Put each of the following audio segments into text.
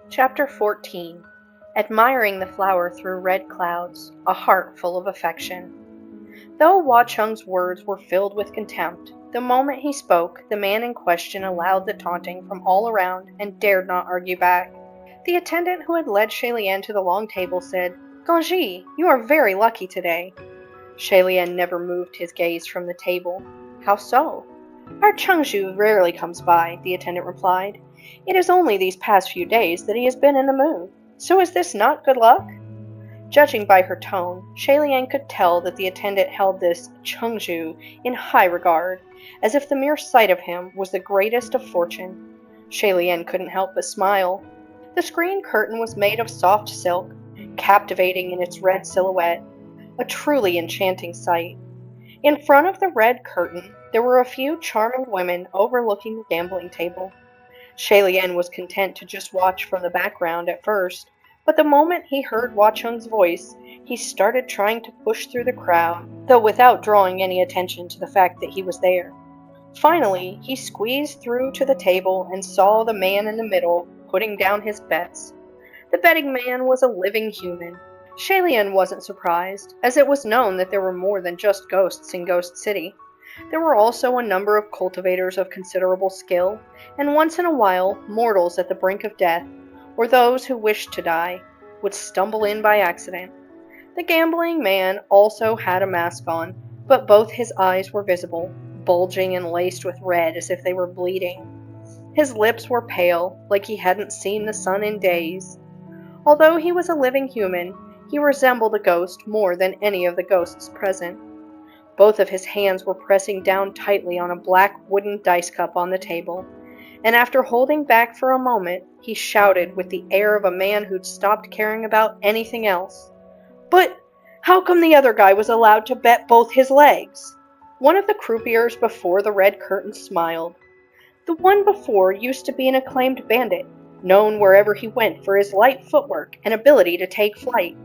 Chapter 14. Admiring the flower through red clouds, a heart full of affection. Though Hua Cheng's words were filled with contempt, the moment he spoke, the man in question allowed the taunting from all around and dared not argue back. The attendant who had led Shalien to the long table said, "Gongji, you are very lucky today." Shalien never moved his gaze from the table. "How so?" "Our Chengzhu rarely comes by," the attendant replied. "It is only these past few days that he has been in the mood. So is this not good luck?" Judging by her tone, Shalien could tell that the attendant held this Chengzhu in high regard, as if the mere sight of him was the greatest of fortune. Shalien couldn't help but smile. The screen curtain was made of soft silk, captivating in its red silhouette, a truly enchanting sight. In front of the red curtain, there were a few charming women overlooking the gambling table. Shalien was content to just watch from the background at first, but the moment he heard Hua Cheng's voice, he started trying to push through the crowd, though without drawing any attention to the fact that he was there. Finally, he squeezed through to the table and saw the man in the middle putting down his bets. The betting man was a living human. Shalien wasn't surprised, as it was known that there were more than just ghosts in Ghost City. There were also a number of cultivators of considerable skill, and once in a while, mortals at the brink of death, or those who wished to die, would stumble in by accident. The gambling man also had a mask on, but both his eyes were visible, bulging and laced with red as if they were bleeding. His lips were pale, like he hadn't seen the sun in days. Although he was a living human, he resembled a ghost more than any of the ghosts present. Both of his hands were pressing down tightly on a black wooden dice cup on the table, and after holding back for a moment, he shouted with the air of a man who'd stopped caring about anything else. "But how come the other guy was allowed to bet both his legs?" One of the croupiers before the red curtain smiled. "The one before used to be an acclaimed bandit, known wherever he went for his light footwork and ability to take flight.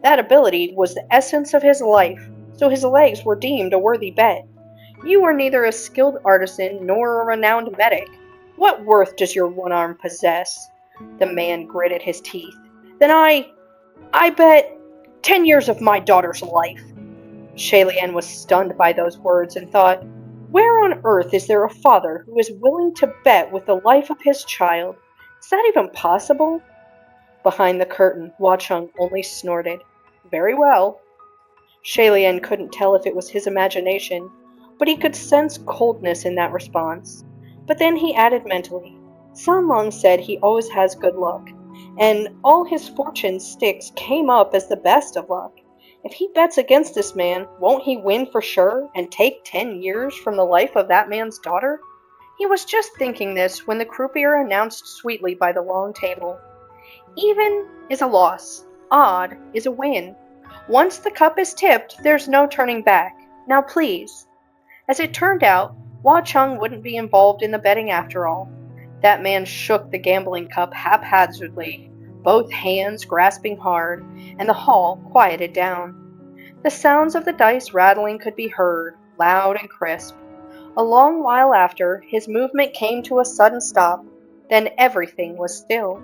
That ability was the essence of his life, so his legs were deemed a worthy bet. You are neither a skilled artisan nor a renowned medic. What worth does your one arm possess?" The man gritted his teeth. "Then I bet 10 years of my daughter's life." Shalien was stunned by those words and thought, where on earth is there a father who is willing to bet with the life of his child? Is that even possible? Behind the curtain, Hua Cheng only snorted. "Very well." Shalien couldn't tell if it was his imagination, but he could sense coldness in that response. But then he added mentally, "San Long said he always has good luck, and all his fortune sticks came up as the best of luck. If he bets against this man, won't he win for sure and take 10 years from the life of that man's daughter?" He was just thinking this when the croupier announced sweetly by the long table, "Even is a loss, odd is a win. Once the cup is tipped, there's no turning back. Now please." As it turned out, Hua Cheng wouldn't be involved in the betting after all. That man shook the gambling cup haphazardly, both hands grasping hard, and the hall quieted down. The sounds of the dice rattling could be heard, loud and crisp. A long while after, his movement came to a sudden stop. Then everything was still.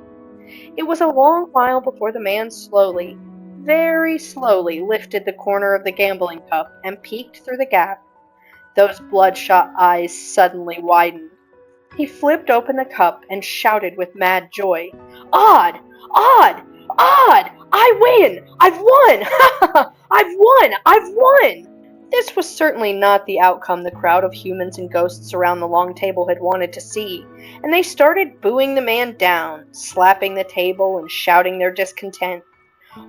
It was a long while before the man slowly, very slowly lifted the corner of the gambling cup and peeked through the gap. Those bloodshot eyes suddenly widened. He flipped open the cup and shouted with mad joy, "Odd! Odd! Odd! I win! I've won! I've won! I've won!" This was certainly not the outcome the crowd of humans and ghosts around the long table had wanted to see, and they started booing the man down, slapping the table and shouting their discontent.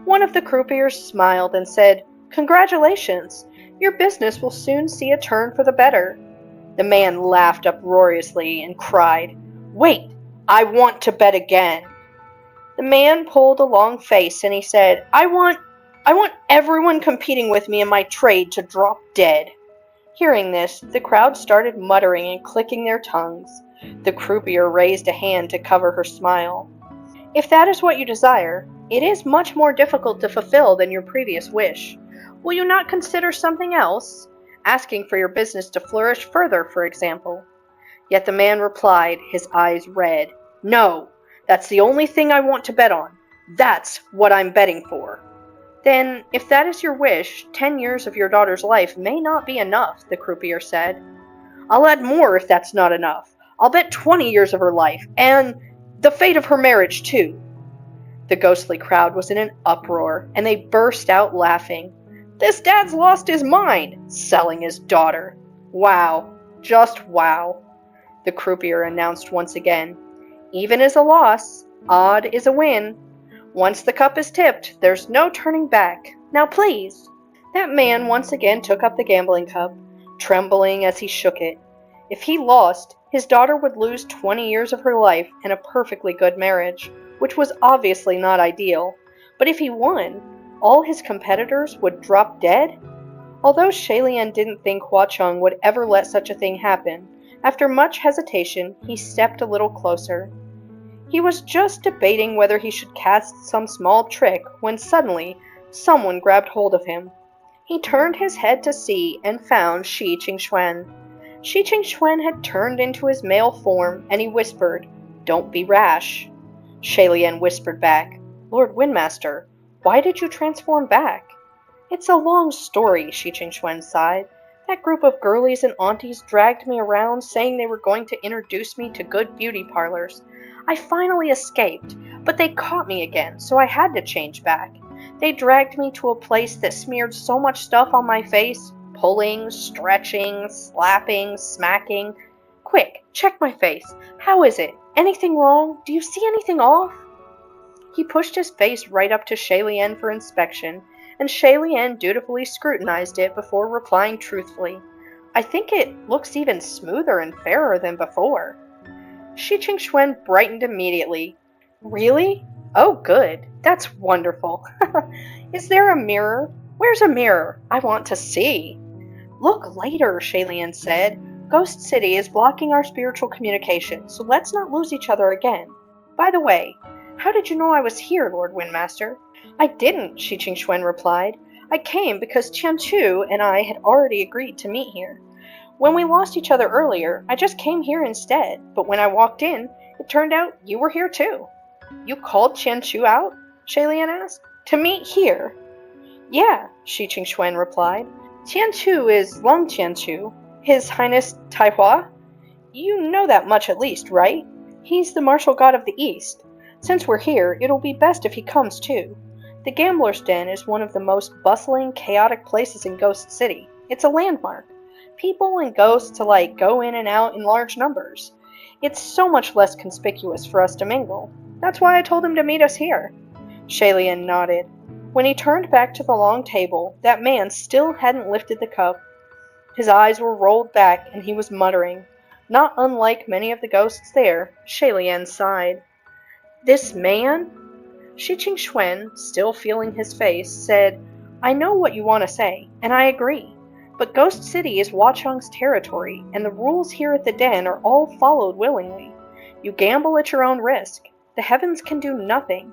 One of the croupiers smiled and said, "Congratulations! Your business will soon see a turn for the better." The man laughed uproariously and cried, "Wait! I want to bet again." The man pulled a long face and he said, I want everyone competing with me in my trade to drop dead." Hearing this, the crowd started muttering and clicking their tongues. The croupier raised a hand to cover her smile. "If that is what you desire, it is much more difficult to fulfill than your previous wish. Will you not consider something else? Asking for your business to flourish further, for example." Yet the man replied, his eyes red, "No, That's the only thing I want to bet on. That's what I'm betting for." "Then, if that is your wish, 10 years of your daughter's life may not be enough," the croupier said. "I'll add more if that's not enough. I'll bet 20 years of her life, and the fate of her marriage, too." The ghostly crowd was in an uproar, and they burst out laughing. "This dad's lost his mind, selling his daughter. Wow, just wow." The croupier announced once again, "Even is a loss, odd is a win. Once the cup is tipped, there's no turning back. Now please." That man once again took up the gambling cup, trembling as he shook it. If he lost, his daughter would lose 20 years of her life and a perfectly good marriage, which was obviously not ideal. But if he won, all his competitors would drop dead? Although Shailian didn't think Hua Chung would ever let such a thing happen, after much hesitation, he stepped a little closer. He was just debating whether he should cast some small trick when suddenly someone grabbed hold of him. He turned his head to see and found Shi Qingxuan. Shi Qingxuan had turned into his male form, and he whispered, "Don't be rash." Shailian whispered back, "Lord Windmaster, why did you transform back?" "It's a long story," Shi Qingxuan sighed. "That group of girlies and aunties dragged me around saying they were going to introduce me to good beauty parlors. I finally escaped, but they caught me again, so I had to change back. They dragged me to a place that smeared so much stuff on my face, pulling, stretching, slapping, smacking. Quick, check my face. How is it? Anything wrong? Do you see anything off?" He pushed his face right up to Shailian for inspection, and Shailian dutifully scrutinized it before replying truthfully, "I think it looks even smoother and fairer than before." Shi Qingxuan brightened immediately. "Really? Oh, good. That's wonderful. Is there a mirror? Where's a mirror? I want to see." "Look later," Shailian said. "Ghost City is blocking our spiritual communication, so let's not lose each other again. By the way, how did you know I was here, Lord Windmaster?" "I didn't," Shi Qingxuan replied. "I came because Qianchu and I had already agreed to meet here. When we lost each other earlier, I just came here instead, but when I walked in, it turned out you were here too." "You called Qianchu out?" Shailian asked. "To meet here?" "Yeah," Shi Qingxuan replied. "Qianchu is Long Qianchu, His Highness Taihua. You know that much at least, right? He's the martial god of the East. Since we're here, it'll be best if he comes too. The Gambler's Den is one of the most bustling, chaotic places in Ghost City. It's a landmark. People and ghosts alike go in and out in large numbers. It's so much less conspicuous for us to mingle. That's why I told him to meet us here." Shailian nodded. When he turned back to the long table, that man still hadn't lifted the cup. His eyes were rolled back, and he was muttering. Not unlike many of the ghosts there, Shailian sighed. "This man?" Shi Qingxuan, still feeling his face, said, "I know what you want to say, and I agree. But Ghost City is Wachung's territory, and the rules here at the Den are all followed willingly. You gamble at your own risk. The heavens can do nothing.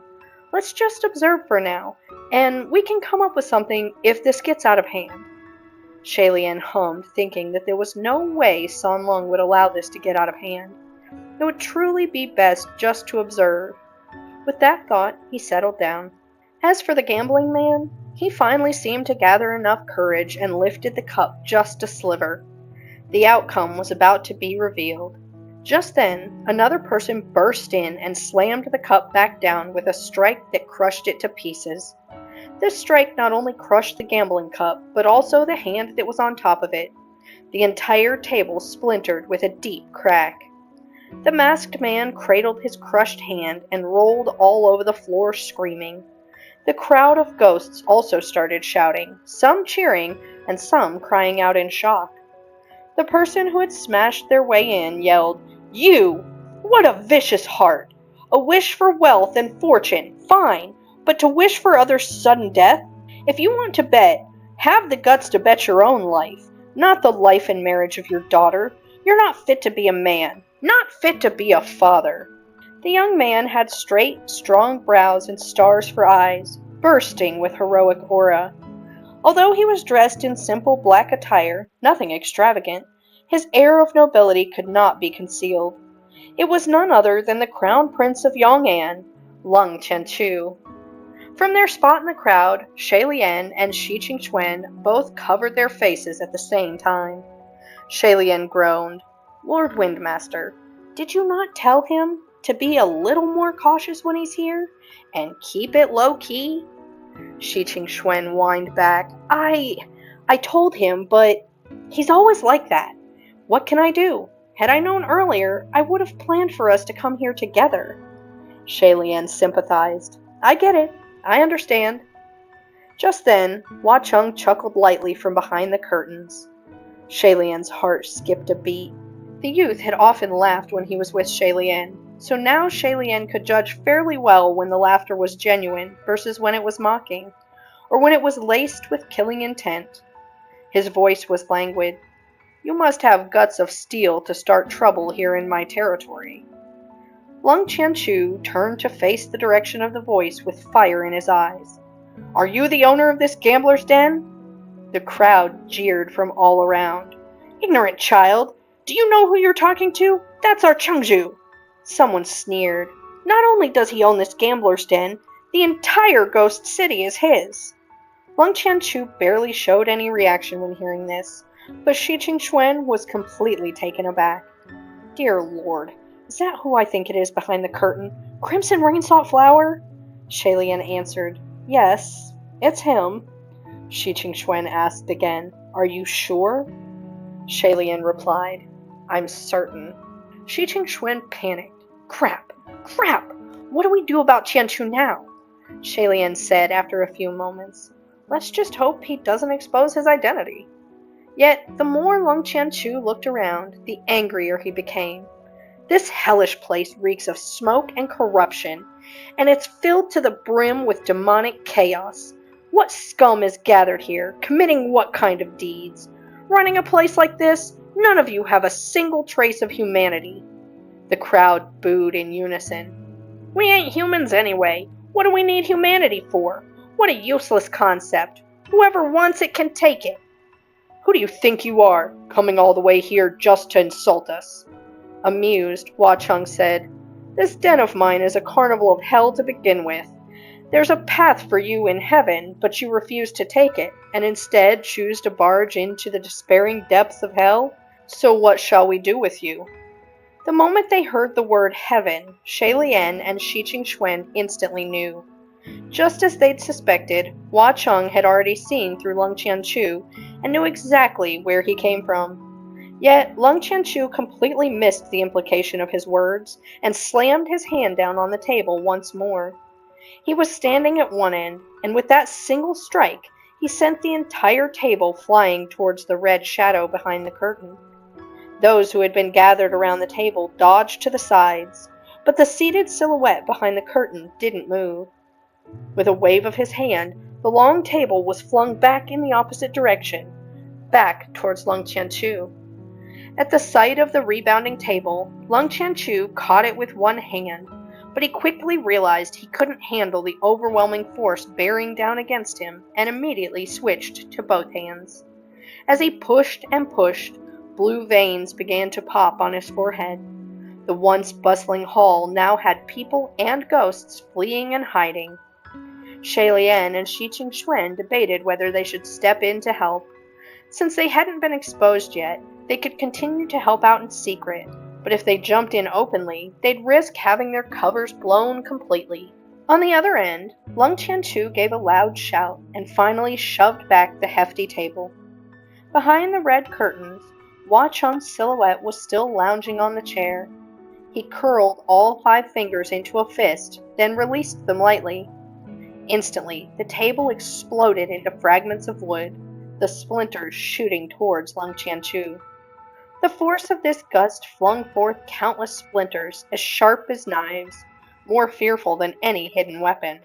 Let's just observe for now, and we can come up with something if this gets out of hand." Shailian hummed, thinking that there was no way San Lung would allow this to get out of hand. It would truly be best just to observe. With that thought, he settled down. As for the gambling man, he finally seemed to gather enough courage and lifted the cup just a sliver. The outcome was about to be revealed. Just then, another person burst in and slammed the cup back down with a strike that crushed it to pieces. This strike not only crushed the gambling cup, but also the hand that was on top of it. The entire table splintered with a deep crack. The masked man cradled his crushed hand and rolled all over the floor screaming. The crowd of ghosts also started shouting, some cheering and some crying out in shock. The person who had smashed their way in yelled, "You! What a vicious heart! A wish for wealth and fortune, fine, but to wish for others' sudden death? If you want to bet, have the guts to bet your own life, not the life and marriage of your daughter. You're not fit to be a man, not fit to be a father." The young man had straight, strong brows and stars for eyes, bursting with heroic aura. Although he was dressed in simple black attire, nothing extravagant, his air of nobility could not be concealed. It was none other than the Crown Prince of Yong'an, Lung Qianchu. From their spot in the crowd, Shay Lian and Shi Qingxuan both covered their faces at the same time. Shay Lian groaned. Lord Windmaster, did you not tell him to be a little more cautious when he's here, and keep it low-key? Shi Qingxuan whined back. I told him, but he's always like that. What can I do? Had I known earlier, I would have planned for us to come here together. Shay Lian sympathized. I get it. I understand. Just then, Hua Cheng chuckled lightly from behind the curtains. Shay Lian's heart skipped a beat. The youth had often laughed when he was with Shay Lian, so now Shay Lian could judge fairly well when the laughter was genuine versus when it was mocking, or when it was laced with killing intent. His voice was languid. You must have guts of steel to start trouble here in my territory. Lung Qianchu turned to face the direction of the voice with fire in his eyes. Are you the owner of this gambler's den? The crowd jeered from all around. Ignorant child! Do you know who you're talking to? That's our Chengzhu! Someone sneered. Not only does he own this gambler's den, the entire ghost city is his. Lung Qianchu barely showed any reaction when hearing this, but Shi Qingxuan was completely taken aback. Dear Lord, is that who I think it is behind the curtain? Crimson Rainsalt Flower? Shay Lian answered. Yes, it's him. Shi Qingxuan asked again. Are you sure? Shay Lian replied. I'm certain. Shi Qingxuan panicked. Crap! Crap! What do we do about Qianchu now? Shay Lian said after a few moments. Let's just hope he doesn't expose his identity. Yet, the more Lung Qianchu looked around, the angrier he became. This hellish place reeks of smoke and corruption, and it's filled to the brim with demonic chaos. What scum is gathered here, committing what kind of deeds? Running a place like this, none of you have a single trace of humanity. The crowd booed in unison. We ain't humans anyway. What do we need humanity for? What a useless concept. Whoever wants it can take it. Who do you think you are, coming all the way here just to insult us? Amused, Hua Cheng said, This den of mine is a carnival of hell to begin with. There's a path for you in heaven, but you refuse to take it, and instead choose to barge into the despairing depths of hell? So what shall we do with you? The moment they heard the word heaven, Shay Lian and Shi Qingxuan instantly knew. Just as they'd suspected, Hua Cheng had already seen through Lung Qianchu and knew exactly where he came from. Yet, Lung Qianchu completely missed the implication of his words and slammed his hand down on the table once more. He was standing at one end, and with that single strike, he sent the entire table flying towards the red shadow behind the curtain. Those who had been gathered around the table dodged to the sides, but the seated silhouette behind the curtain didn't move. With a wave of his hand, the long table was flung back in the opposite direction, back towards Lung Qianchu. At the sight of the rebounding table, Lung Qianchu caught it with one hand, but he quickly realized he couldn't handle the overwhelming force bearing down against him and immediately switched to both hands. As he pushed and pushed, blue veins began to pop on his forehead. The once bustling hall now had people and ghosts fleeing and hiding. Shay Lian and Shi Qingxuan debated whether they should step in to help. Since they hadn't been exposed yet, they could continue to help out in secret, but if they jumped in openly, they'd risk having their covers blown completely. On the other end, Lung Qianchu gave a loud shout and finally shoved back the hefty table. Behind the red curtains, Hua Cheng's silhouette was still lounging on the chair. He curled all 5 fingers into a fist, then released them lightly. Instantly, the table exploded into fragments of wood, the splinters shooting towards Lung Qianchu. The force of this gust flung forth countless splinters, as sharp as knives, more fearful than any hidden weapon.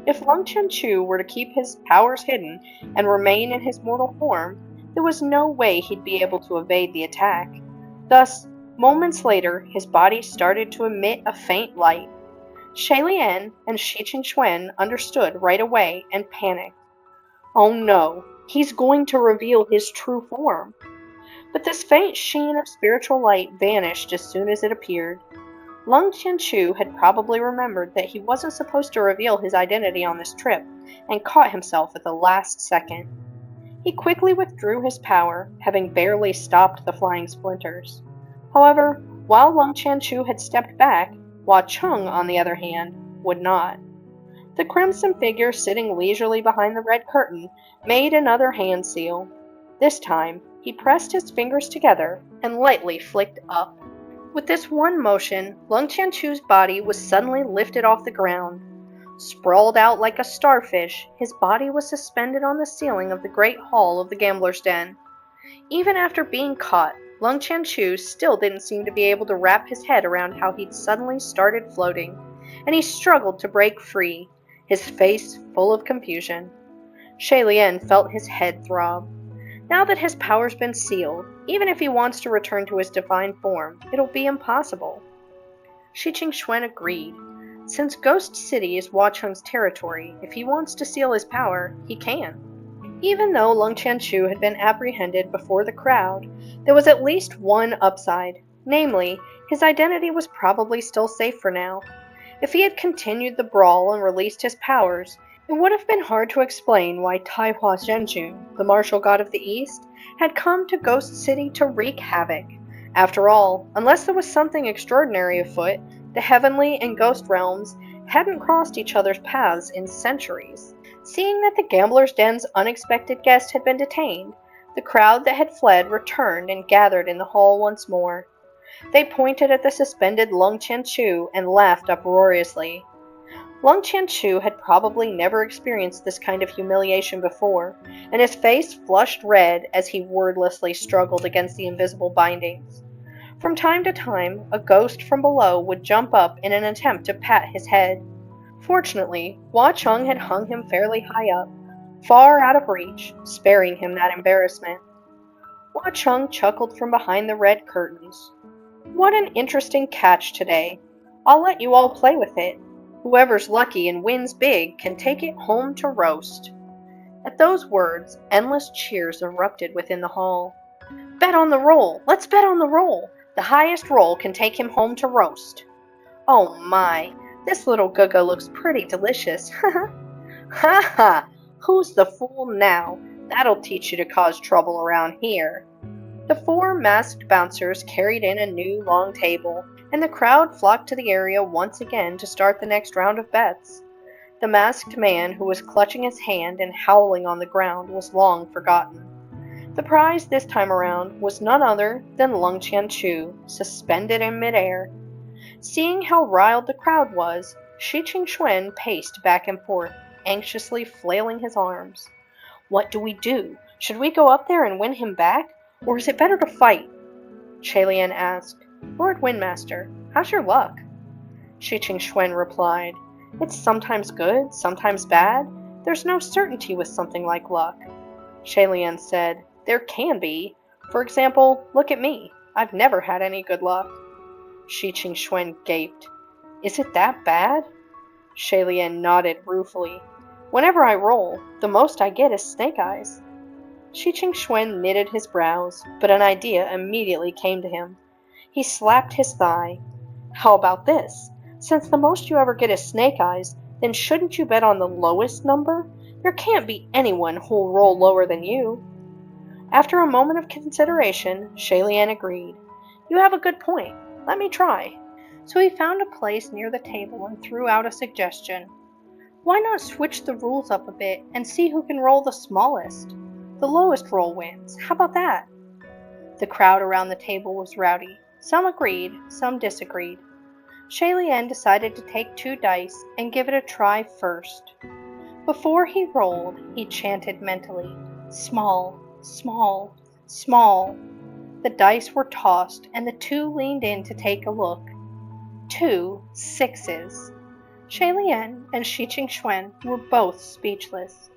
If Lung Qianchu were to keep his powers hidden and remain in his mortal form, there was no way he'd be able to evade the attack. Thus, moments later, his body started to emit a faint light. Shay Lian and Shi Qingxuan understood right away and panicked. Oh no, he's going to reveal his true form. But this faint sheen of spiritual light vanished as soon as it appeared. Lung Tianchu had probably remembered that he wasn't supposed to reveal his identity on this trip, and caught himself at the last second. He quickly withdrew his power, having barely stopped the flying splinters. However, while Lung Tianchu had stepped back, Hua Cheng, on the other hand, would not. The crimson figure sitting leisurely behind the red curtain made another hand seal. This time, he pressed his fingers together and lightly flicked up. With this one motion, Lung Tianchu's body was suddenly lifted off the ground. Sprawled out like a starfish, his body was suspended on the ceiling of the great hall of the gambler's den. Even after being caught, Lung Tianchu still didn't seem to be able to wrap his head around how he'd suddenly started floating, and he struggled to break free, his face full of confusion. Shailian felt his head throb. Now that his power's been sealed, even if he wants to return to his divine form, it'll be impossible. Shi Qingxuan agreed. Since Ghost City is Hua Cheng's territory, if he wants to seal his power, he can. Even though Lung Tianchu had been apprehended before the crowd, there was at least one upside. Namely, his identity was probably still safe for now. If he had continued the brawl and released his powers, it would have been hard to explain why Taihua Zhenjun, the martial god of the East, had come to Ghost City to wreak havoc. After all, unless there was something extraordinary afoot, the heavenly and ghost realms hadn't crossed each other's paths in centuries. Seeing that the gambler's den's unexpected guest had been detained, the crowd that had fled returned and gathered in the hall once more. They pointed at the suspended Lung Tianchu and laughed uproariously. Lung Tianchu had probably never experienced this kind of humiliation before, and his face flushed red as he wordlessly struggled against the invisible bindings. From time to time, a ghost from below would jump up in an attempt to pat his head. Fortunately, Hua Cheng had hung him fairly high up, far out of reach, sparing him that embarrassment. Hua Cheng chuckled from behind the red curtains. What an interesting catch today. I'll let you all play with it. Whoever's lucky and wins big can take it home to roast. At those words, endless cheers erupted within the hall. Bet on the roll! Let's bet on the roll! The highest roll can take him home to roast. Oh my, this little Guga looks pretty delicious. Ha ha! Who's the fool now? That'll teach you to cause trouble around here. The four masked bouncers carried in a new long table, and the crowd flocked to the area once again to start the next round of bets. The masked man who was clutching his hand and howling on the ground was long forgotten. The prize this time around was none other than Lung Tianchu, suspended in midair. Seeing how riled the crowd was, Shi Qingxuan paced back and forth, anxiously flailing his arms. What do we do? Should we go up there and win him back? Or is it better to fight? Shailian asked. Lord Windmaster, how's your luck? Shi Qingxuan replied. It's sometimes good, sometimes bad. There's no certainty with something like luck. Shailian said, There can be. For example, look at me. I've never had any good luck. Shi Qingxuan gaped. Is it that bad? Shailian nodded ruefully. Whenever I roll, the most I get is snake eyes. Shi Qingxuan knitted his brows, but an idea immediately came to him. He slapped his thigh. How about this? Since the most you ever get is snake eyes, then shouldn't you bet on the lowest number? There can't be anyone who'll roll lower than you. After a moment of consideration, Shailian agreed. You have a good point. Let me try. So he found a place near the table and threw out a suggestion. Why not switch the rules up a bit and see who can roll the smallest? The lowest roll wins. How about that? The crowd around the table was rowdy. Some agreed, some disagreed. Shailian decided to take 2 dice and give it a try first. Before he rolled, he chanted mentally, Small, small, small. The dice were tossed, and the 2 leaned in to take a look. 2 sixes. Shailian and Shi Qingxuan were both speechless.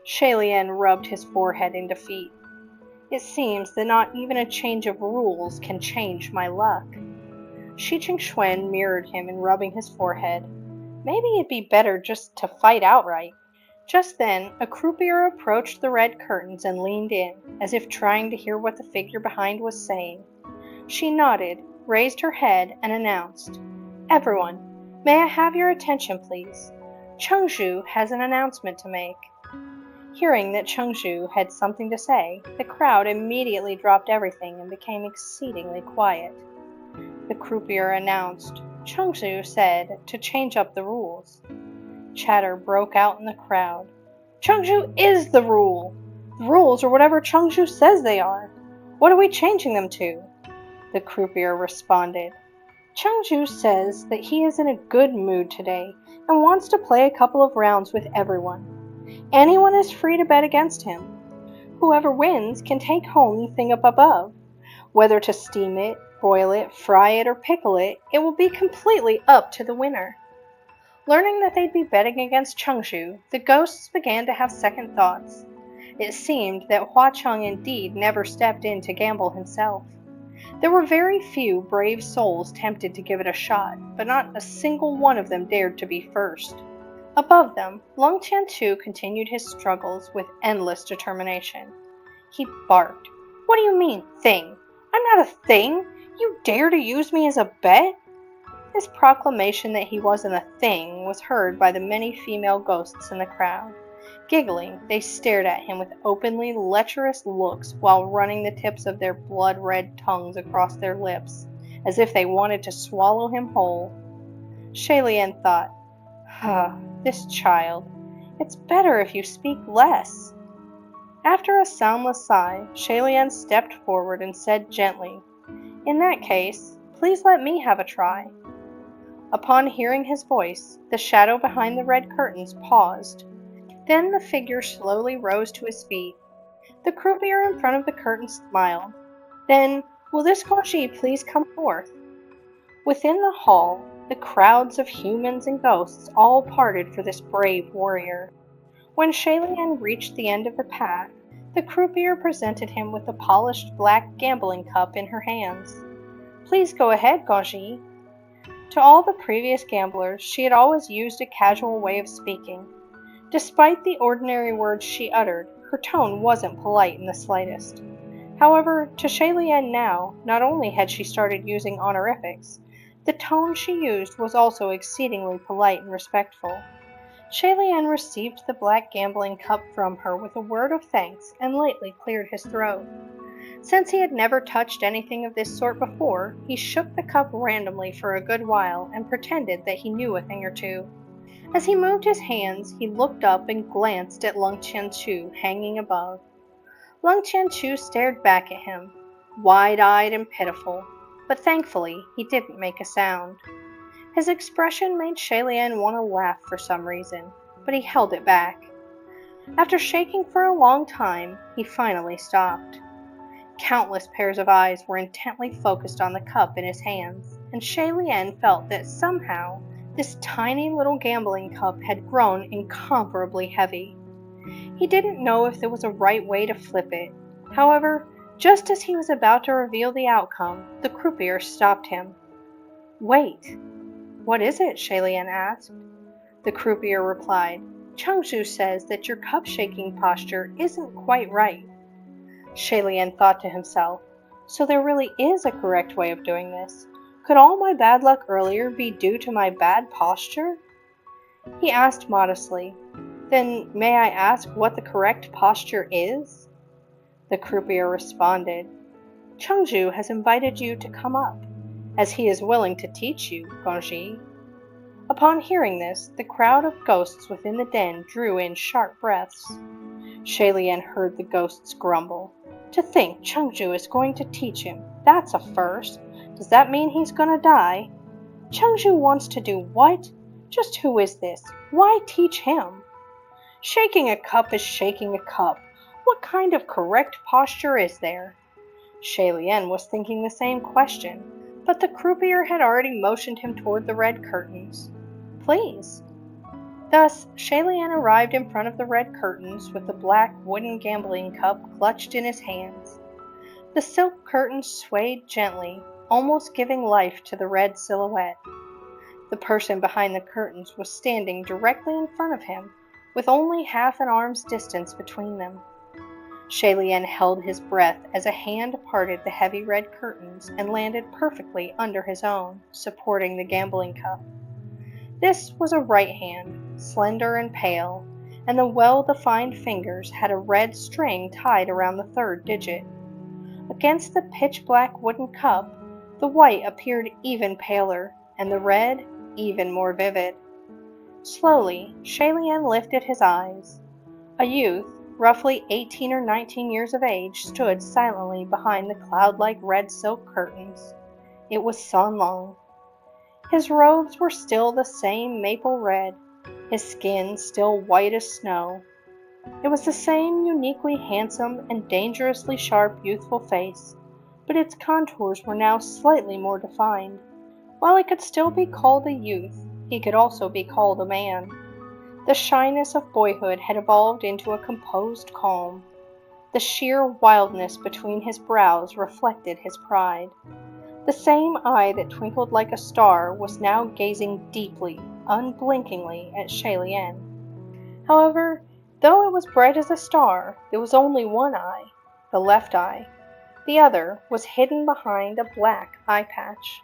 Shailian rubbed his forehead in defeat. It seems that not even a change of rules can change my luck. Shi Qingxuan mirrored him in rubbing his forehead. Maybe it'd be better just to fight outright. Just then, a croupier approached the red curtains and leaned in, as if trying to hear what the figure behind was saying. She nodded, raised her head, and announced, "Everyone, may I have your attention, please? Chengzhu has an announcement to make." Hearing that Chengzhu had something to say, the crowd immediately dropped everything and became exceedingly quiet. The croupier announced, Chengzhu said to change up the rules. Chatter broke out in the crowd. "Chengzhu is the rule! The rules are whatever Chengzhu says they are. What are we changing them to?" The croupier responded, "Chengzhu says that he is in a good mood today and wants to play a couple of rounds with everyone. Anyone is free to bet against him. Whoever wins can take home the thing up above. Whether to steam it, boil it, fry it, or pickle it, it will be completely up to the winner." Learning that they'd be betting against Chengzhu, the ghosts began to have second thoughts. It seemed that Hua Cheng indeed never stepped in to gamble himself. There were very few brave souls tempted to give it a shot, but not a single one of them dared to be first. Above them, Lung Tiantu continued his struggles with endless determination. He barked, "What do you mean, thing? I'm not a thing! You dare to use me as a bet?" His proclamation that he wasn't a thing was heard by the many female ghosts in the crowd. Giggling, they stared at him with openly lecherous looks while running the tips of their blood-red tongues across their lips, as if they wanted to swallow him whole. Shailian thought, this child. It's better if you speak less." After a soundless sigh, Shailian stepped forward and said gently, "In that case, please let me have a try." Upon hearing his voice, the shadow behind the red curtains paused. Then the figure slowly rose to his feet. The croupier in front of the curtain smiled. "Then, will this Guanxi please come forth?" Within the hall, the crowds of humans and ghosts all parted for this brave warrior. When Shailian reached the end of the path, the croupier presented him with a polished black gambling cup in her hands. "Please go ahead, Guanxi." To all the previous gamblers, she had always used a casual way of speaking. Despite the ordinary words she uttered, her tone wasn't polite in the slightest. However, to Shailian now, not only had she started using honorifics, the tone she used was also exceedingly polite and respectful. Shailian received the black gambling cup from her with a word of thanks and lightly cleared his throat. Since he had never touched anything of this sort before, he shook the cup randomly for a good while and pretended that he knew a thing or two. As he moved his hands, he looked up and glanced at Lung Tiantu hanging above. Lung Tiantu stared back at him, wide-eyed and pitiful, but thankfully he didn't make a sound. His expression made Shailian want to laugh for some reason, but he held it back. After shaking for a long time, he finally stopped. Countless pairs of eyes were intently focused on the cup in his hands, and Shailian felt that somehow this tiny little gambling cup had grown incomparably heavy. He didn't know if there was a right way to flip it. However, just as he was about to reveal the outcome, the croupier stopped him. "Wait." "What is it?" Shailian asked. The croupier replied, "Chengzhu says that your cup-shaking posture isn't quite right." Shailian thought to himself, so there really is a correct way of doing this. Could all my bad luck earlier be due to my bad posture? He asked modestly, "Then may I ask what the correct posture is?" The croupier responded, "Chengzhu has invited you to come up, as he is willing to teach you, Guanxi." Upon hearing this, the crowd of ghosts within the den drew in sharp breaths. Shailian heard the ghosts grumble. "To think Chengzhu is going to teach him. That's a first. Does that mean he's gonna die? Chengzhu wants to do what? Just who is this? Why teach him? Shaking a cup is shaking a cup. What kind of correct posture is there?" Shailian was thinking the same question, but the croupier had already motioned him toward the red curtains. "Please." Thus, Shailian arrived in front of the red curtains with the black wooden gambling cup clutched in his hands. The silk curtains swayed gently, almost giving life to the red silhouette. The person behind the curtains was standing directly in front of him, with only half an arm's distance between them. Shalien held his breath as a hand parted the heavy red curtains and landed perfectly under his own, supporting the gambling cup. This was a right hand, slender and pale, and the well-defined fingers had a red string tied around the third digit. Against the pitch-black wooden cup, the white appeared even paler, and the red even more vivid. Slowly, Shalien lifted his eyes. A youth, roughly 18 or 19 years of age, stood silently behind the cloud-like red silk curtains. It was Sun Long. His robes were still the same maple red, his skin still white as snow. It was the same uniquely handsome and dangerously sharp youthful face, but its contours were now slightly more defined. While he could still be called a youth, he could also be called a man. The shyness of boyhood had evolved into a composed calm. The sheer wildness between his brows reflected his pride. The same eye that twinkled like a star was now gazing deeply, unblinkingly at Shalien. However, though it was bright as a star, there was only one eye, the left eye. The other was hidden behind a black eye patch.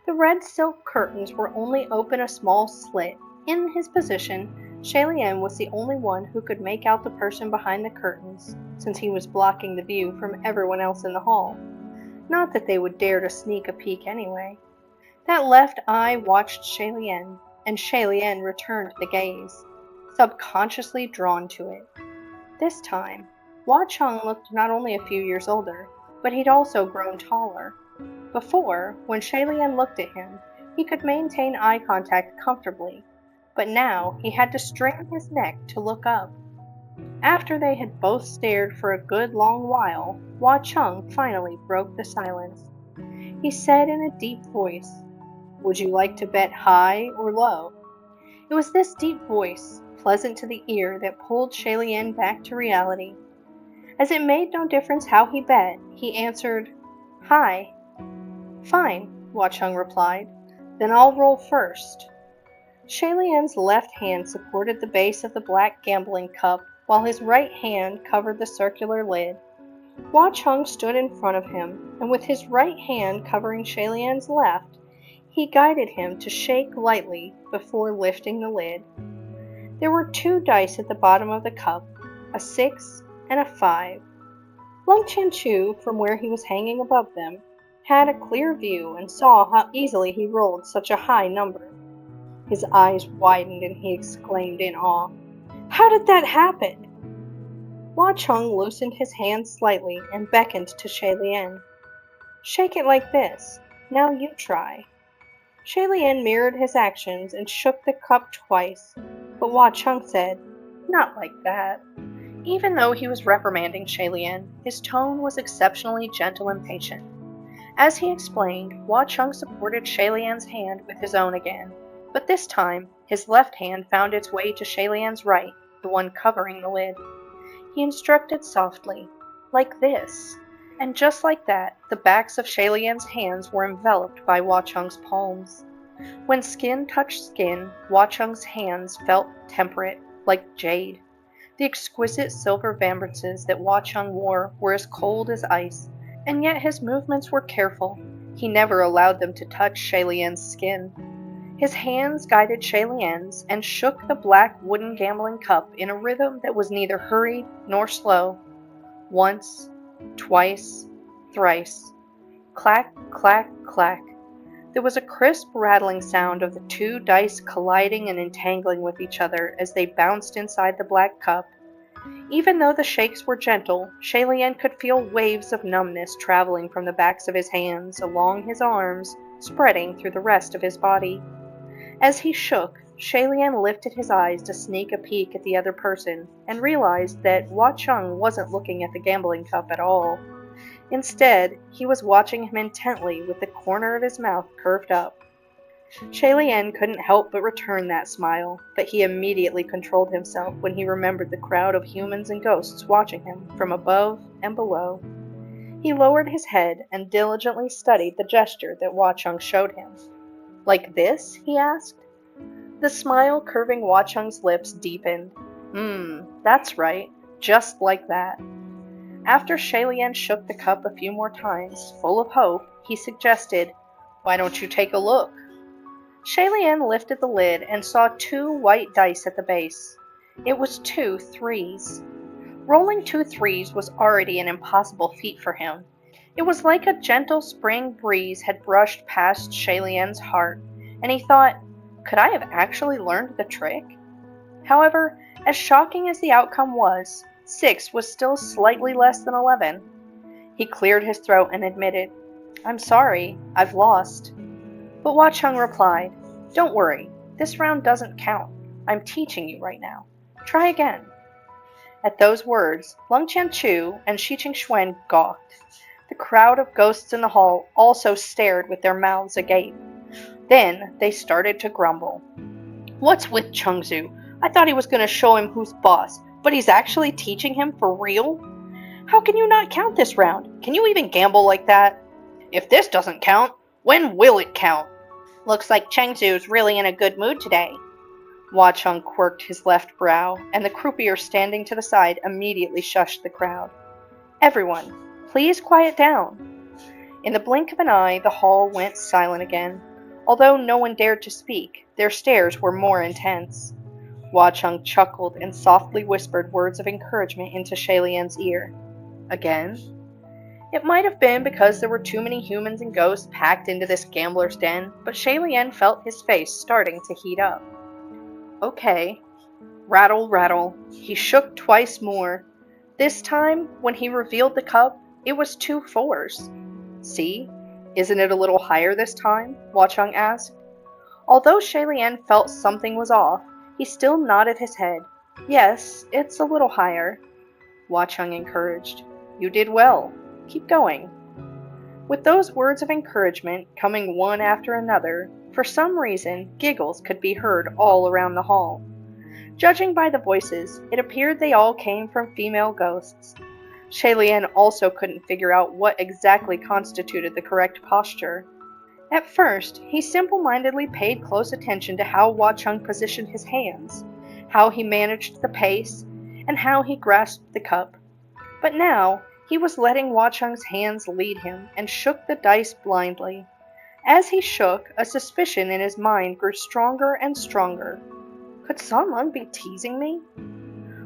The red silk curtains were only open a small slit. In his position, Shalien was the only one who could make out the person behind the curtains, since he was blocking the view from everyone else in the hall. Not that they would dare to sneak a peek anyway. That left eye watched Shalien, and Shalien returned the gaze, subconsciously drawn to it. This time, Hua Cheng looked not only a few years older, but he'd also grown taller. Before, when Shalien looked at him, he could maintain eye contact comfortably, but now he had to strain his neck to look up. After they had both stared for a good long while, Hua Cheng finally broke the silence. He said in a deep voice, "Would you like to bet high or low?" It was this deep voice, pleasant to the ear, that pulled Shalien back to reality. As it made no difference how he bet, he answered, "High." "Fine," Hua Cheng replied. "Then I'll roll first." Shalien's left hand supported the base of the black gambling cup, while his right hand covered the circular lid. Hua Cheng stood in front of him, and with his right hand covering Shalien's left, he guided him to shake lightly before lifting the lid. There were 2 dice at the bottom of the cup, a 6 and a 5. Lung Chanchu, from where he was hanging above them, had a clear view and saw how easily he rolled such a high number. His eyes widened and he exclaimed in awe, "How did that happen?" Hua Cheng loosened his hand slightly and beckoned to Shalien. "Shake it like this. Now you try." Shalien mirrored his actions and shook the cup twice, but Hua Cheng said, "Not like that." Even though he was reprimanding Shalien, his tone was exceptionally gentle and patient. As he explained, Hua Cheng supported Shalien's hand with his own again, but this time his left hand found its way to Shalien's right, the one covering the lid. He instructed softly, "Like this," and just like that, the backs of Shalien's hands were enveloped by Hua Cheng's palms. When skin touched skin, Hua Cheng's hands felt temperate, like jade. The exquisite silver vambrances that Hua Cheng wore were as cold as ice, and yet his movements were careful. He never allowed them to touch Shalien's skin. His hands guided Shalien's and shook the black wooden gambling cup in a rhythm that was neither hurried nor slow. Once, twice, thrice. Clack, clack, clack. There was a crisp rattling sound of the 2 dice colliding and entangling with each other as they bounced inside the black cup. Even though the shakes were gentle, Shalien could feel waves of numbness traveling from the backs of his hands, along his arms, spreading through the rest of his body. As he shook, Shalien lifted his eyes to sneak a peek at the other person, and realized that Hua Cheng wasn't looking at the gambling cup at all. Instead, he was watching him intently with the corner of his mouth curved up. Shalien couldn't help but return that smile, but he immediately controlled himself when he remembered the crowd of humans and ghosts watching him from above and below. He lowered his head and diligently studied the gesture that Hua Cheng showed him. "Like this?" he asked. The smile curving Hua Cheng's lips deepened. That's right. Just like that. After Shalian shook the cup a few more times, full of hope, he suggested, "Why don't you take a look?" Shalian lifted the lid and saw 2 white dice at the base. It was 2 3s. Rolling 2 3s was already an impossible feat for him. It was like a gentle spring breeze had brushed past Shalian's heart, and he thought, could I have actually learned the trick? However, as shocking as the outcome was, 6 was still slightly less than 11. He cleared his throat and admitted, "I'm sorry, I've lost." But Watchung replied, "Don't worry, this round doesn't count. I'm teaching you right now. Try again." At those words, Lung Chanchu and Shiching Shuen gawked. The crowd of ghosts in the hall also stared with their mouths agape. Then they started to grumble. "What's with Chengzu? I thought he was going to show him who's boss, but he's actually teaching him for real? How can you not count this round? Can you even gamble like that? If this doesn't count, when will it count? Looks like Chengzu's really in a good mood today." Wachung quirked his left brow, and the croupier standing to the side immediately shushed the crowd. "Everyone, please quiet down." In the blink of an eye, the hall went silent again. Although no one dared to speak, their stares were more intense. Wachung chuckled and softly whispered words of encouragement into Shalian's ear. Again? It might have been because there were too many humans and ghosts packed into this gambler's den, but Shalian felt his face starting to heat up. Okay. Rattle, rattle. He shook twice more. This time, when he revealed the cup, it was 2 4s. "See? Isn't it a little higher this time?" Wachung asked. Although Shalian felt something was off, he still nodded his head. "Yes, it's a little higher." Wachung encouraged. "You did well. Keep going." With those words of encouragement coming one after another, for some reason giggles could be heard all around the hall. Judging by the voices, it appeared they all came from female ghosts. Shalian also couldn't figure out what exactly constituted the correct posture. At first, he simple-mindedly paid close attention to how Wachung positioned his hands, how he managed the pace, and how he grasped the cup. But now, he was letting Wachung's hands lead him and shook the dice blindly. As he shook, a suspicion in his mind grew stronger and stronger. Could San Lung be teasing me?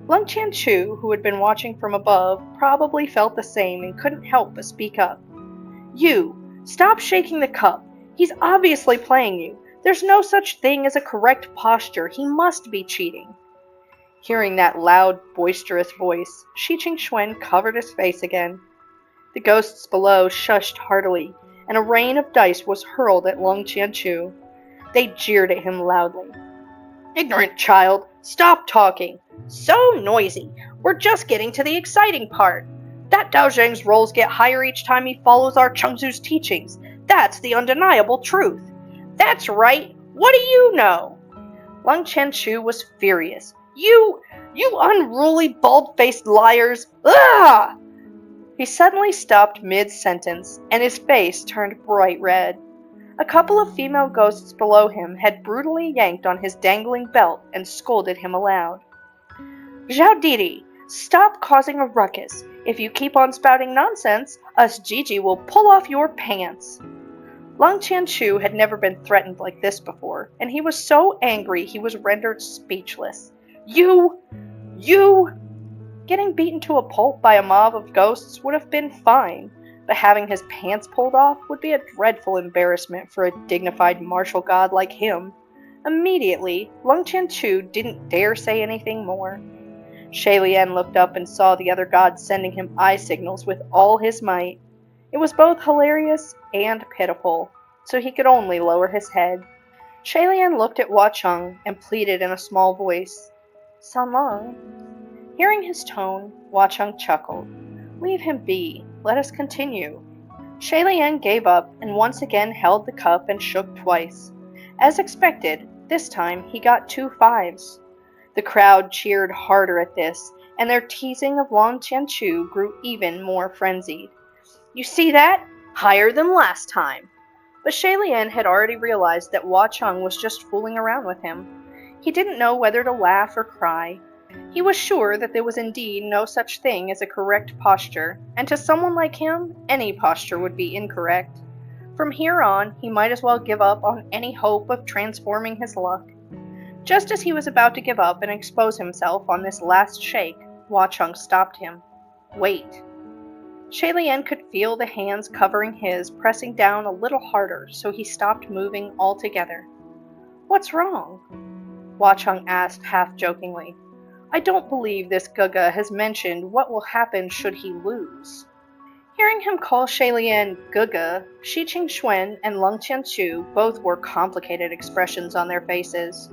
Lung Chanchu, who had been watching from above, probably felt the same and couldn't help but speak up. "You! Stop shaking the cup! He's obviously playing you! There's no such thing as a correct posture! He must be cheating!" Hearing that loud, boisterous voice, Shiching Shuen covered his face again. The ghosts below shushed heartily, and a rain of dice was hurled at Lung Chanchu. They jeered at him loudly. "Ignorant child! Stop talking! So noisy! We're just getting to the exciting part! That Dao Zheng's rolls get higher each time he follows our Chengzu's teachings. That's the undeniable truth. That's right! What do you know?" Lung Chanchu was furious. You unruly, bald-faced liars! Ah! He suddenly stopped mid-sentence, and his face turned bright red. A couple of female ghosts below him had brutally yanked on his dangling belt and scolded him aloud. "Zhao Didi, stop causing a ruckus. If you keep on spouting nonsense, us Gigi will pull off your pants." Lung Chanchu had never been threatened like this before, and he was so angry he was rendered speechless. You! Getting beaten to a pulp by a mob of ghosts would have been fine, but having his pants pulled off would be a dreadful embarrassment for a dignified martial god like him. Immediately, Lung Chanchu didn't dare say anything more. Shalian looked up and saw the other god sending him eye signals with all his might. It was both hilarious and pitiful, so he could only lower his head. Shalian looked at Wachung and pleaded in a small voice, "San Lung." Hearing his tone, Wachung chuckled. "Leave him be. Let us continue." Shalian gave up and once again held the cup and shook twice. As expected, this time he got 2 5s. The crowd cheered harder at this, and their teasing of Lung Chanchu grew even more frenzied. "You see that? Higher than last time." But Shalian had already realized that Wachung was just fooling around with him. He didn't know whether to laugh or cry. He was sure that there was indeed no such thing as a correct posture, and to someone like him, any posture would be incorrect. From here on, he might as well give up on any hope of transforming his luck. Just as he was about to give up and expose himself on this last shake, Hua Chung stopped him. Wait. Shaylien could feel the hands covering his pressing down a little harder, so he stopped moving altogether. What's wrong? Hua Chung asked half-jokingly. I don't believe this Guga has mentioned what will happen should he lose. Hearing him call Shaylien Guga, Shi Qingxuan and Leng Qianchu both wore complicated expressions on their faces.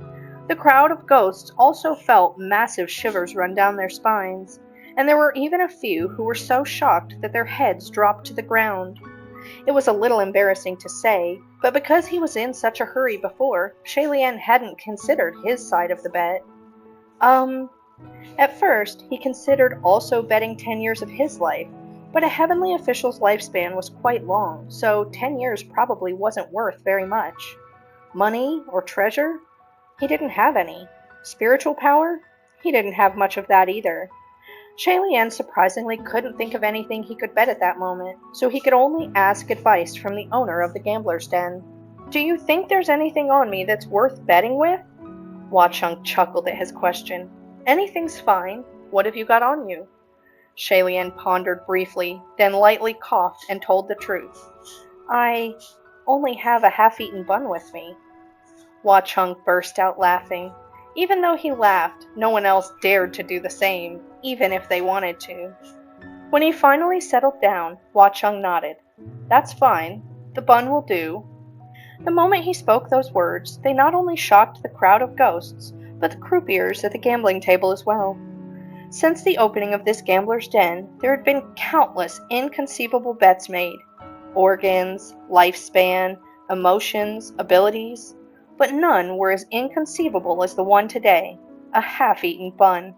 The crowd of ghosts also felt massive shivers run down their spines, and there were even a few who were so shocked that their heads dropped to the ground. It was a little embarrassing to say, but because he was in such a hurry before, Shaylien hadn't considered his side of the bet. At first, he considered also betting 10 years of his life, but a heavenly official's lifespan was quite long, so 10 years probably wasn't worth very much. Money or treasure? He didn't have any. Spiritual power? He didn't have much of that either. Shaylien surprisingly couldn't think of anything he could bet at that moment, so he could only ask advice from the owner of the gambler's den. Do you think there's anything on me that's worth betting with? Hua Chung chuckled at his question. Anything's fine. What have you got on you? Shaylien pondered briefly, then lightly coughed and told the truth. I only have a half-eaten bun with me. Hua Chung burst out laughing. Even though he laughed, no one else dared to do the same, even if they wanted to. When he finally settled down, Hua Chung nodded. That's fine. The bun will do. The moment he spoke those words, they not only shocked the crowd of ghosts, but the croupiers at the gambling table as well. Since the opening of this gambler's den, there had been countless inconceivable bets made. Organs, lifespan, emotions, abilities, but none were as inconceivable as the one today, a half-eaten bun.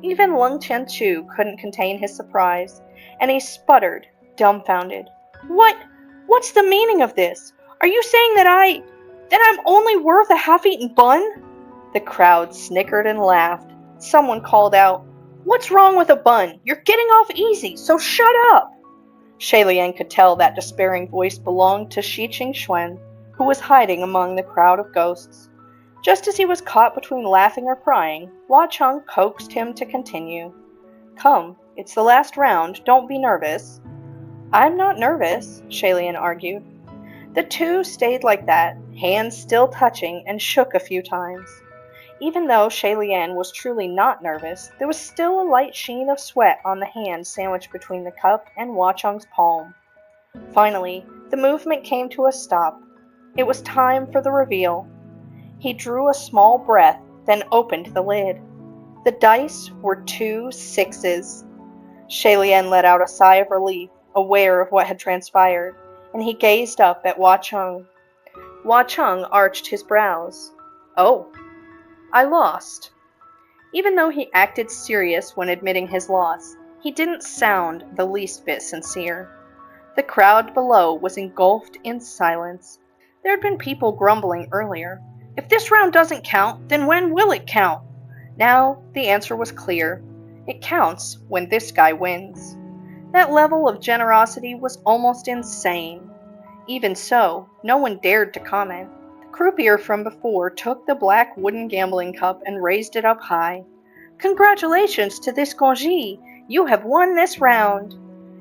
Even Leng Qianchu couldn't contain his surprise, and he sputtered, dumbfounded. What's the meaning of this? Are you saying that I'm only worth a half-eaten bun? The crowd snickered and laughed. Someone called out, What's wrong with a bun? You're getting off easy, so shut up! Shaylien could tell that despairing voice belonged to Shi Qingxuan, who was hiding among the crowd of ghosts. Just as he was caught between laughing or crying, Hua Chung coaxed him to continue. Come, it's the last round, don't be nervous. I'm not nervous, Shaylien argued. The two stayed like that, hands still touching, and shook a few times. Even though Shaylien was truly not nervous, there was still a light sheen of sweat on the hand sandwiched between the cup and Hua Chung's palm. Finally, the movement came to a stop. It was time for the reveal. He drew a small breath, then opened the lid. The dice were 2 6s. Shaylien let out a sigh of relief, aware of what had transpired, and he gazed up at Hua Chung. Hua Chung arched his brows. Oh, I lost. Even though he acted serious when admitting his loss, he didn't sound the least bit sincere. The crowd below was engulfed in silence. There had been people grumbling earlier. If this round doesn't count, then when will it count? Now, the answer was clear. It counts when this guy wins. That level of generosity was almost insane. Even so, no one dared to comment. The croupier from before took the black wooden gambling cup and raised it up high. Congratulations to this Gonji! You have won this round!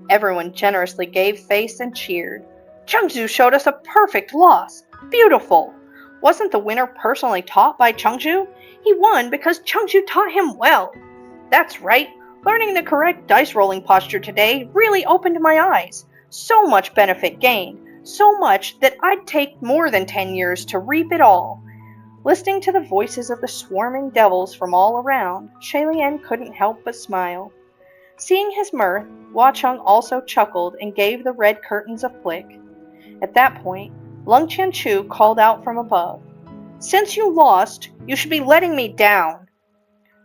Everyone generously gave face and cheered. Chengzhu showed us a perfect loss! Beautiful! Wasn't the winner personally taught by Chengzhu? He won because Chengzhu taught him well! That's right! Learning the correct dice rolling posture today really opened my eyes. So much benefit gained. So much that I'd take more than 10 years to reap it all. Listening to the voices of the swarming devils from all around, Shaylien couldn't help but smile. Seeing his mirth, Hua Chung also chuckled and gave the red curtains a flick. At that point, Leng Qianchu called out from above, Since you lost, you should be letting me down.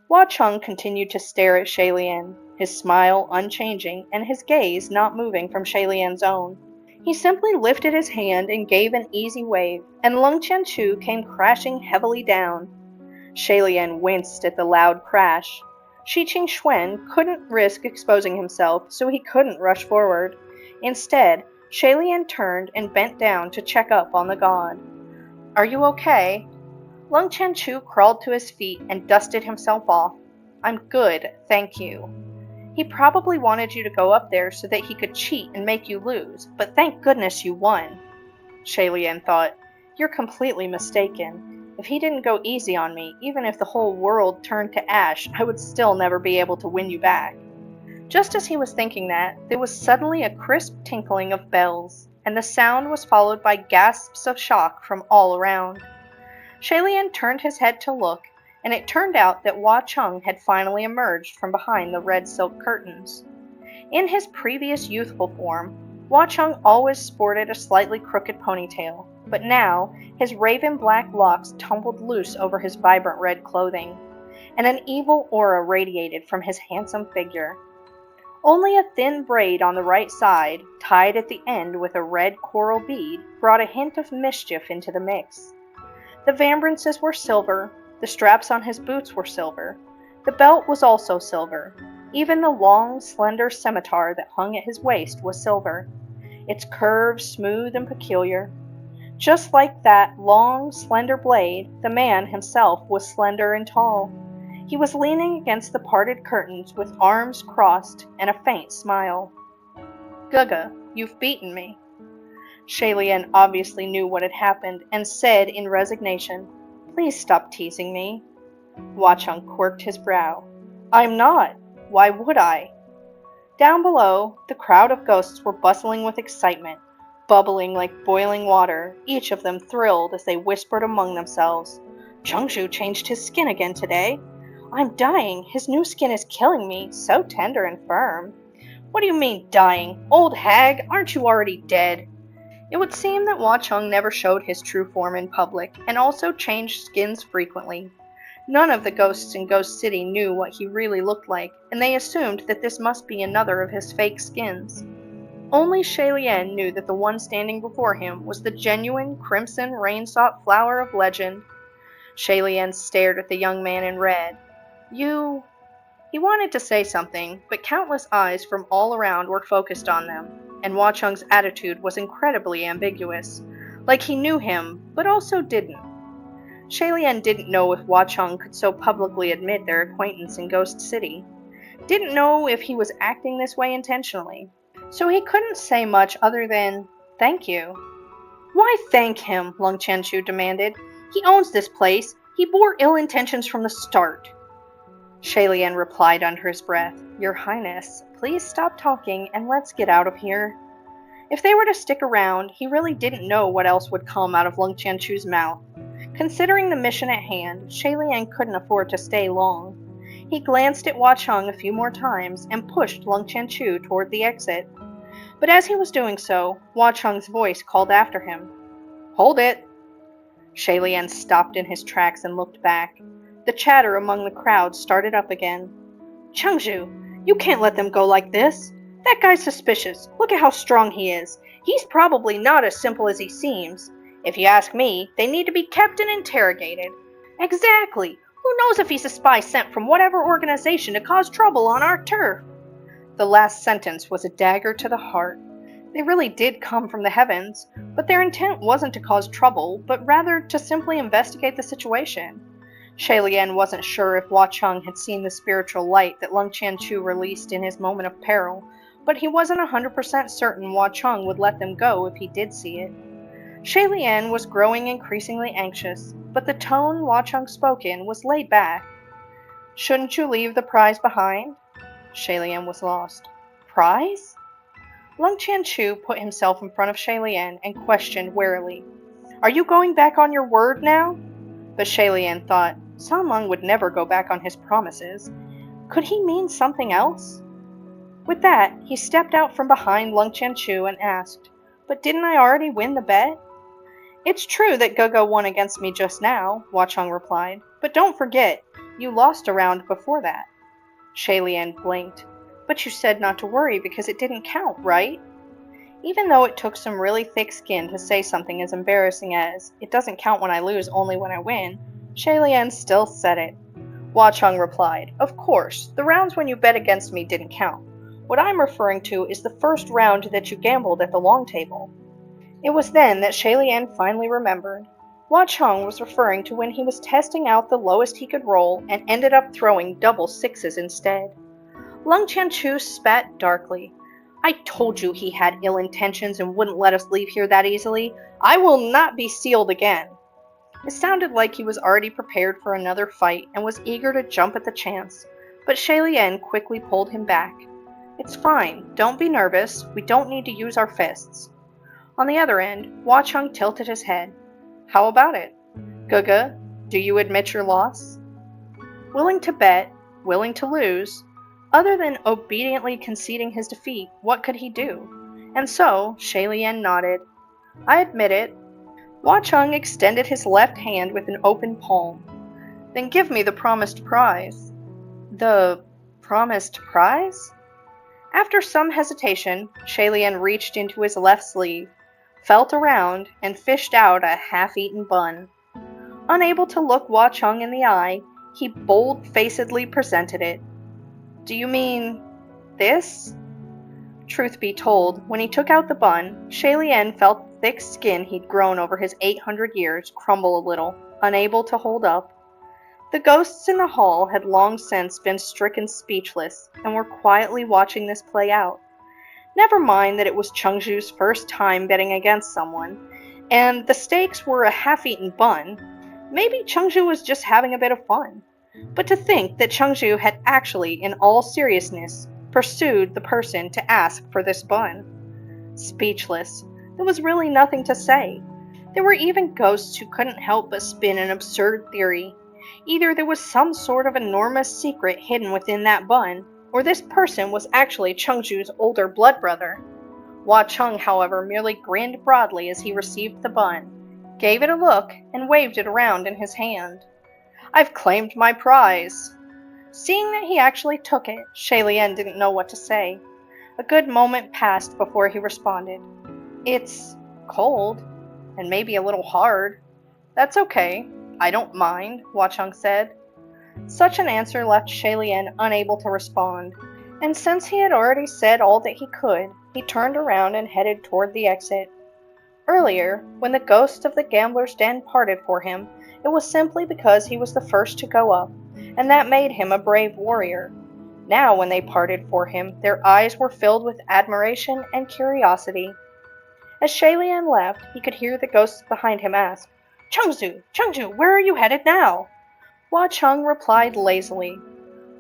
Hua Chung continued to stare at Shaylien, his smile unchanging and his gaze not moving from Shaylien's own. He simply lifted his hand and gave an easy wave, and Leng Qianchu came crashing heavily down. Shailian winced at the loud crash. Shi Qingxuan couldn't risk exposing himself, so he couldn't rush forward. Instead, Shailian turned and bent down to check up on the god. "Are you okay?" Lung Chanchu crawled to his feet and dusted himself off. "I'm good, thank you." "He probably wanted you to go up there so that he could cheat and make you lose, but thank goodness you won." Shailian thought, "You're completely mistaken. If he didn't go easy on me, even if the whole world turned to ash, I would still never be able to win you back." Just as he was thinking that, there was suddenly a crisp tinkling of bells, and the sound was followed by gasps of shock from all around. Shailian turned his head to look, and it turned out that Hua Cheng had finally emerged from behind the red silk curtains. In his previous youthful form, Hua Cheng always sported a slightly crooked ponytail, but now his raven black locks tumbled loose over his vibrant red clothing, and an evil aura radiated from his handsome figure. Only a thin braid on the right side, tied at the end with a red coral bead, brought a hint of mischief into the mix. The vambrances were silver, the straps on his boots were silver, the belt was also silver, even the long, slender scimitar that hung at his waist was silver, its curves smooth and peculiar. Just like that long, slender blade, the man himself was slender and tall. He was leaning against the parted curtains with arms crossed and a faint smile. "Guga, you've beaten me." Shailian obviously knew what had happened and said in resignation, "Please stop teasing me." Hua Cheng quirked his brow. "I'm not. Why would I?" Down below, the crowd of ghosts were bustling with excitement, bubbling like boiling water, each of them thrilled as they whispered among themselves, "Chengzhu changed his skin again today. I'm dying. His new skin is killing me, so tender and firm." "What do you mean, dying? Old hag, aren't you already dead?" It would seem that Hua Cheng never showed his true form in public, and also changed skins frequently. None of the ghosts in Ghost City knew what he really looked like, and they assumed that this must be another of his fake skins. Only Shailian knew that the one standing before him was the genuine crimson rain-sought flower of legend. Shailian stared at the young man in red. "You—" He wanted to say something, but countless eyes from all around were focused on them, and Hua Cheng's attitude was incredibly ambiguous, like he knew him, but also didn't. Shailian didn't know if Hua Cheng could so publicly admit their acquaintance in Ghost City, didn't know if he was acting this way intentionally, so he couldn't say much other than, "Thank you." "Why thank him?" Lung Chanchu demanded. "He owns this place. He bore ill intentions from the start." Shailian replied under his breath, "Your Highness, please stop talking and let's get out of here." If they were to stick around, he really didn't know what else would come out of Lung Chanchu's mouth. Considering the mission at hand, Shailian couldn't afford to stay long. He glanced at Hua Cheng a few more times and pushed Lung Chanchu toward the exit. But as he was doing so, Hua Cheng's voice called after him, "Hold it!" Shailian stopped in his tracks and looked back. The chatter among the crowd started up again. "Chengzhu, you can't let them go like this. That guy's suspicious. Look at how strong he is. He's probably not as simple as he seems. If you ask me, they need to be kept and interrogated." "Exactly. Who knows if he's a spy sent from whatever organization to cause trouble on our turf?" The last sentence was a dagger to the heart. They really did come from the heavens, but their intent wasn't to cause trouble, but rather to simply investigate the situation. Shailian wasn't sure if Hua Cheng had seen the spiritual light that Lung Chanchu released in his moment of peril, but he wasn't 100% certain Hua Cheng would let them go if he did see it. Shailian was growing increasingly anxious, but the tone Hua Cheng spoke in was laid back. "Shouldn't you leave the prize behind?" Shailian was lost. "Prize?" Lung Chanchu put himself in front of Shailian and questioned warily, "Are you going back on your word now?" But Shailian thought, San Lung would never go back on his promises. Could he mean something else? With that, he stepped out from behind Lung Chanchu and asked, "But didn't I already win the bet?" "It's true that Guga won against me just now," Hua Cheng replied, "but don't forget, you lost a round before that." Shailian blinked. "But you said not to worry because it didn't count, right?" Even though it took some really thick skin to say something as embarrassing as, "It doesn't count when I lose, only when I win," Shalian still said it. Hua Cheng replied, "Of course, the rounds when you bet against me didn't count. What I'm referring to is the first round that you gambled at the long table." It was then that Shalian finally remembered. Hua Cheng was referring to when he was testing out the lowest he could roll and ended up throwing double sixes instead. Lung Chanchu spat darkly. "I told you he had ill intentions and wouldn't let us leave here that easily. I will not be sealed again." It sounded like he was already prepared for another fight and was eager to jump at the chance, but Shalian quickly pulled him back. "It's fine. Don't be nervous. We don't need to use our fists." On the other end, Hua Cheng tilted his head. "How about it? Guga, do you admit your loss?" Willing to bet, willing to lose. Other than obediently conceding his defeat, what could he do? And so, Shalian nodded. "I admit it." Hua Cheng extended his left hand with an open palm. "Then give me the promised prize." "The promised prize?" After some hesitation, Shalian reached into his left sleeve, felt around, and fished out a half-eaten bun. Unable to look Hua Cheng in the eye, he bold-facedly presented it. "Do you mean this?" Truth be told, when he took out the bun, Shalian felt the thick skin he'd grown over his 800 years crumble a little, unable to hold up. The ghosts in the hall had long since been stricken speechless and were quietly watching this play out. Never mind that it was Chengzhu's first time betting against someone, and the stakes were a half-eaten bun. Maybe Chengzhu was just having a bit of fun. But to think that Chengzhu had actually, in all seriousness, pursued the person to ask for this bun. Speechless. There was really nothing to say. There were even ghosts who couldn't help but spin an absurd theory. Either there was some sort of enormous secret hidden within that bun, or this person was actually Chengzhu's older blood brother. Hua Cheng, however, merely grinned broadly as he received the bun, gave it a look, and waved it around in his hand. "I've claimed my prize." Seeing that he actually took it, Shalian didn't know what to say. A good moment passed before he responded. "It's cold, and maybe a little hard." "That's okay. I don't mind," Hua Cheng said. Such an answer left Shalian unable to respond, and since he had already said all that he could, he turned around and headed toward the exit. Earlier, when the ghosts of the gambler's den parted for him, it was simply because he was the first to go up, and that made him a brave warrior. Now, when they parted for him, their eyes were filled with admiration and curiosity. As Shalian left, he could hear the ghosts behind him ask, "Chengzhu, Chengzhu, where are you headed now?" Hua Cheng replied lazily,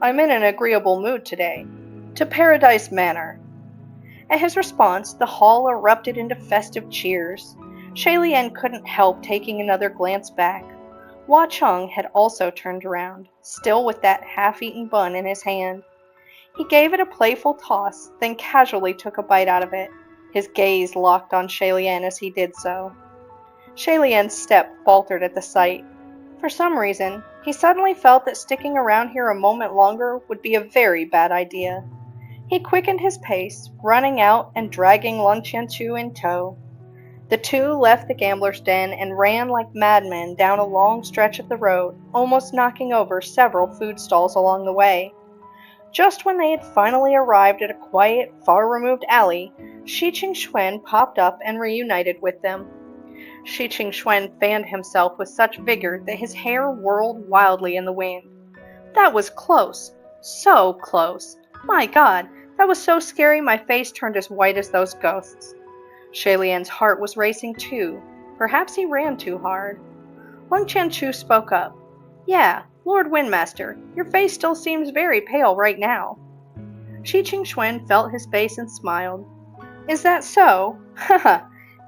"I'm in an agreeable mood today. To Paradise Manor." At his response, the hall erupted into festive cheers. Shalian couldn't help taking another glance back. Hua Cheng had also turned around, still with that half-eaten bun in his hand. He gave it a playful toss, then casually took a bite out of it. His gaze locked on Shalian as he did so. Shalian's step faltered at the sight. For some reason, he suddenly felt that sticking around here a moment longer would be a very bad idea. He quickened his pace, running out and dragging Lung Qianchu in tow. The two left the gambler's den and ran like madmen down a long stretch of the road, almost knocking over several food stalls along the way. Just when they had finally arrived at a quiet, far-removed alley, Shi Qingxuan popped up and reunited with them. Shi Qingxuan fanned himself with such vigor that his hair whirled wildly in the wind. "That was close. So close. My God, that was so scary my face turned as white as those ghosts." Shalian's heart was racing too. Perhaps he ran too hard. Lung Chanchu spoke up. "Yeah, Lord Windmaster, your face still seems very pale right now." Shi Qingxuan felt his face and smiled. "Is that so? Haha,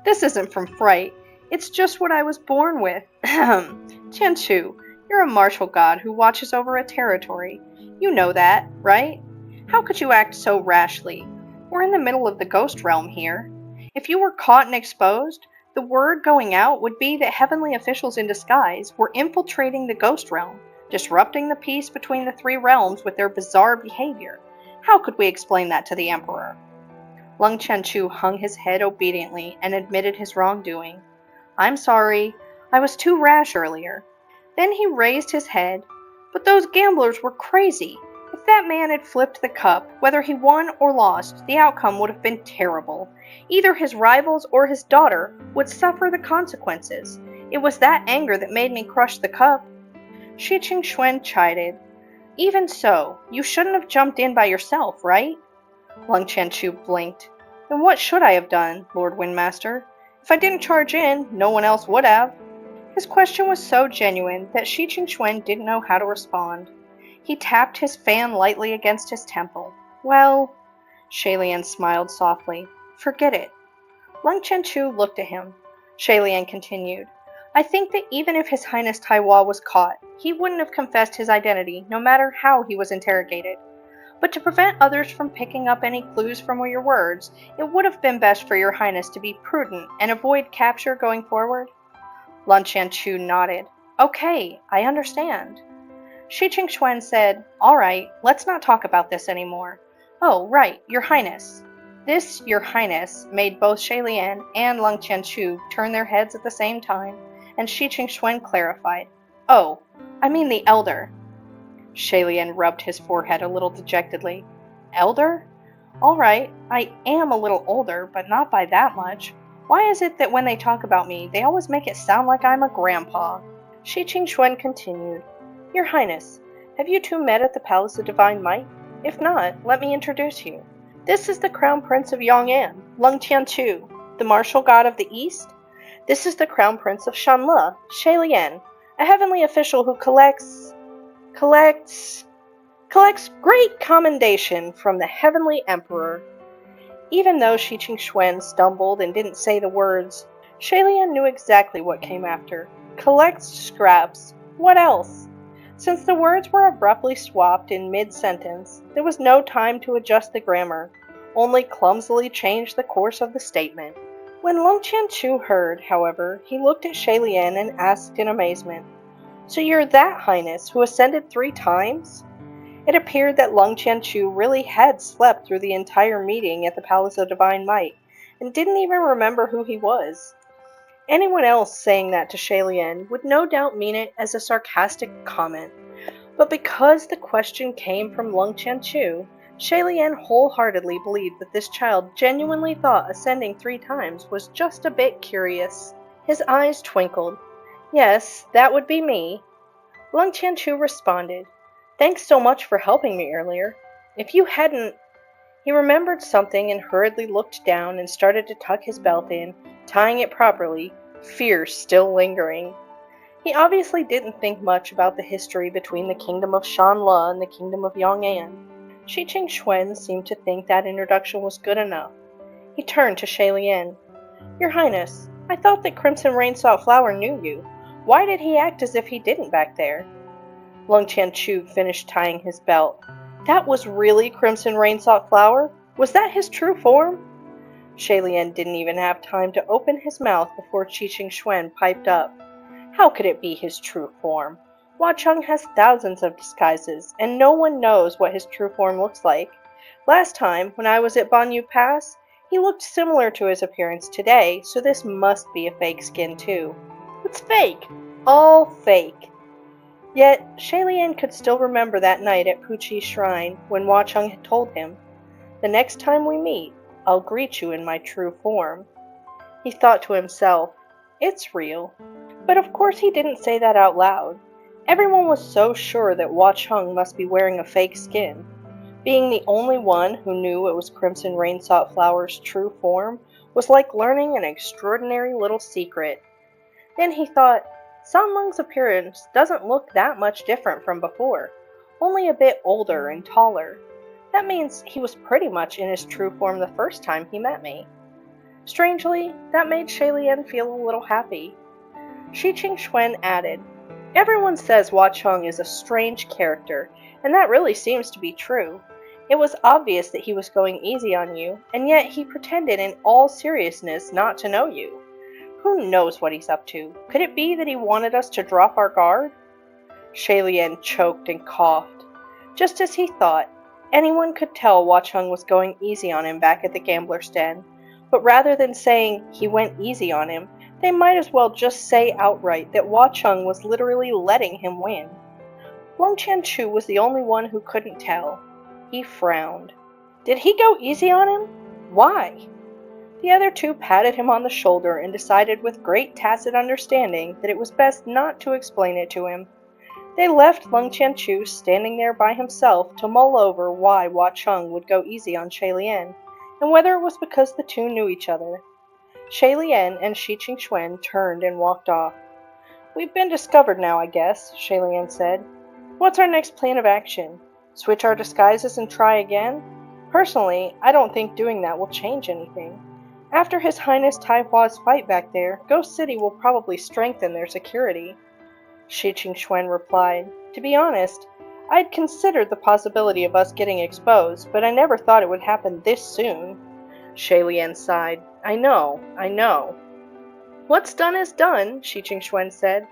this isn't from fright. It's just what I was born with. Chanchu, you're a martial god who watches over a territory. You know that, right? How could you act so rashly? We're in the middle of the ghost realm here. If you were caught and exposed, the word going out would be that heavenly officials in disguise were infiltrating the ghost realm, disrupting the peace between the three realms with their bizarre behavior. How could we explain that to the Emperor?" Lung Chanchu hung his head obediently and admitted his wrongdoing. "I'm sorry. I was too rash earlier." Then he raised his head. But those gamblers were crazy. If that man had flipped the cup, whether he won or lost, the outcome would have been terrible. Either his rivals or his daughter would suffer the consequences. It was that anger that made me crush the cup. Shi Qingxuan chided. Even so, you shouldn't have jumped in by yourself, right? Lung Chanchu blinked. Then what should I have done, Lord Windmaster? If I didn't charge in, no one else would have. His question was so genuine that Shi Qingxuan didn't know how to respond. He tapped his fan lightly against his temple. Well, Shalian smiled softly. Forget it. Lung Chenchu looked at him. Shalian continued. I think that even if His Highness Taiwa was caught, he wouldn't have confessed his identity, no matter how he was interrogated. But to prevent others from picking up any clues from your words, it would have been best for your Highness to be prudent and avoid capture going forward. Lun Chanchu nodded. Okay, I understand. Shi Qingxuan said, All right, let's not talk about this anymore. Oh, right, Your Highness. This, Your Highness, made both Shalian and Lung Chanchu turn their heads at the same time, and Shi Qingxuan clarified. Oh, I mean the elder. Shalian rubbed his forehead a little dejectedly. Elder? All right, I am a little older, but not by that much. Why is it that when they talk about me, they always make it sound like I'm a grandpa? Shi Qingxuan continued. Your Highness, have you two met at the Palace of Divine Might? If not, let me introduce you. This is the Crown Prince of Yong'an, Lung Tiantu, the martial god of the East. This is the Crown Prince of Shanle, Shalian, a heavenly official who collects great commendation from the heavenly emperor. Even though Shi Qingxuan stumbled and didn't say the words, Shalian knew exactly what came after. Collects scraps. What else? Since the words were abruptly swapped in mid-sentence, there was no time to adjust the grammar, only clumsily change the course of the statement. When Lung Chanchu heard, however, he looked at Shalian and asked in amazement, So you're that Highness who ascended 3 times? It appeared that Lung Chanchu really had slept through the entire meeting at the Palace of Divine Might, and didn't even remember who he was. Anyone else saying that to Shalian would no doubt mean it as a sarcastic comment, but because the question came from Lung Chanchu, Shalian wholeheartedly believed that this child genuinely thought ascending 3 times was just a bit curious. His eyes twinkled. Yes, that would be me. Lung Chanchu responded, Thanks so much for helping me earlier. If you hadn't... He remembered something and hurriedly looked down and started to tuck his belt in, tying it properly, fear still lingering. He obviously didn't think much about the history between the kingdom of Shanle and the kingdom of Yong'an. Shi Qingxuan seemed to think that introduction was good enough. He turned to Shalian. Your Highness, I thought that Crimson Rainsalt Flower knew you. Why did he act as if he didn't back there? Lung Chanchu finished tying his belt. That was really Crimson Rainsalt Flower? Was that his true form? Shalian didn't even have time to open his mouth before Shi Qingxuan piped up. How could it be his true form? Hua Cheng has thousands of disguises, and no one knows what his true form looks like. Last time, when I was at Banyu Pass, he looked similar to his appearance today, so this must be a fake skin too. It's fake! All fake! Yet, Shalian could still remember that night at Puchi's shrine when Hua Cheng had told him, The next time we meet, I'll greet you in my true form. He thought to himself, It's real. But of course he didn't say that out loud. Everyone was so sure that Hua Cheng must be wearing a fake skin. Being the only one who knew it was Crimson Rainsalt Flower's true form was like learning an extraordinary little secret. Then he thought, Sanlung's appearance doesn't look that much different from before, only a bit older and taller. That means he was pretty much in his true form the first time he met me. Strangely, that made Shalian feel a little happy. Shi Qingxuan added, Everyone says Hua Cheng is a strange character, and that really seems to be true. It was obvious that he was going easy on you, and yet he pretended in all seriousness not to know you. Who knows what he's up to? Could it be that he wanted us to drop our guard? Shalian choked and coughed. Just as he thought, anyone could tell Hua Cheng was going easy on him back at the gambler's den, but rather than saying he went easy on him, They might as well just say outright that Hua Cheng was literally letting him win. Lung Chanchu was the only one who couldn't tell. He frowned. Did he go easy on him? Why? The other two patted him on the shoulder and decided with great tacit understanding that it was best not to explain it to him. They left Lung Chanchu standing there by himself to mull over why Hua Cheng would go easy on Shay Lian, and whether it was because the two knew each other. Shay Lian and Shi Qingxuan turned and walked off. We've been discovered now, I guess, Shay Lian said. What's our next plan of action? Switch our disguises and try again? Personally, I don't think doing that will change anything. After His Highness Tai Hua's fight back there, Ghost City will probably strengthen their security. Shi Qingxuan replied, To be honest, I'd considered the possibility of us getting exposed, but I never thought it would happen this soon. Shay Lian sighed. I know. What's done is done, Shi Qingxuan said.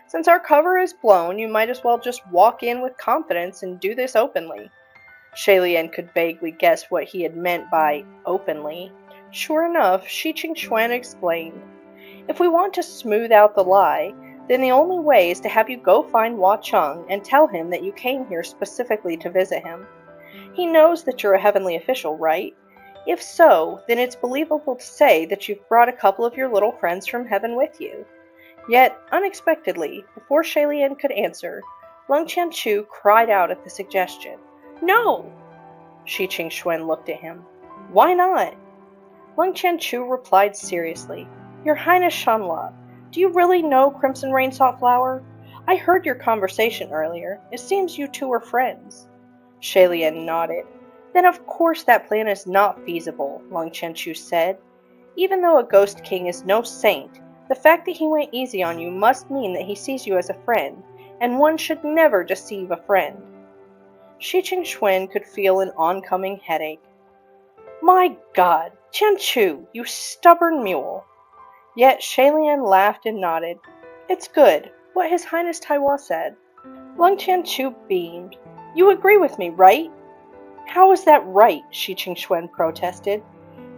Since our cover is blown, you might as well just walk in with confidence and do this openly. Shay Lian could vaguely guess what he had meant by openly. Sure enough, Shi Qingxuan explained. If we want to smooth out the lie, then the only way is to have you go find Hua Cheng and tell him that you came here specifically to visit him. He knows that you're a heavenly official, right? If so, then it's believable to say that you've brought a couple of your little friends from heaven with you. Yet, unexpectedly, before Shay Lian could answer, Lung Chanchu cried out at the suggestion. No! Shi Qingxuan looked at him. Why not? Lung Chanchu replied seriously. Your Highness Shanla, do you really know Crimson Rain Saltflower? I heard your conversation earlier. It seems you two are friends. Shay Lian nodded. Then of course that plan is not feasible, Lung Chanchu said. Even though a Ghost King is no saint, the fact that he went easy on you must mean that he sees you as a friend, and one should never deceive a friend. Shi Qingxuan could feel an oncoming headache. My God, Chanchu, you stubborn mule! Yet Shay Lian laughed and nodded. It's good, what His Highness Tai Hua said. Lung Chanchu beamed. You agree with me, right? How is that right? Shi Qingxuan protested.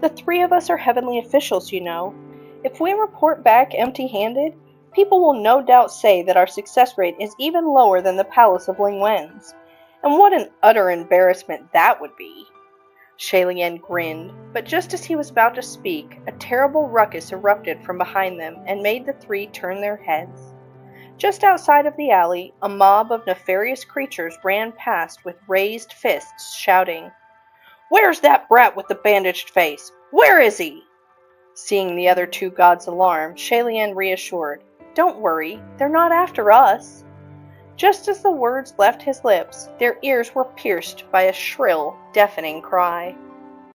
The three of us are heavenly officials, you know. If we report back empty-handed, people will no doubt say that our success rate is even lower than the palace of Ling Wen's. And what an utter embarrassment that would be. Shay Lian grinned, but just as he was about to speak, a terrible ruckus erupted from behind them and made the three turn their heads. Just outside of the alley, a mob of nefarious creatures ran past with raised fists, shouting, Where's that brat with the bandaged face? Where is he? Seeing the other two gods alarmed, Shay Lian reassured, Don't worry, they're not after us. Just as the words left his lips, their ears were pierced by a shrill, deafening cry.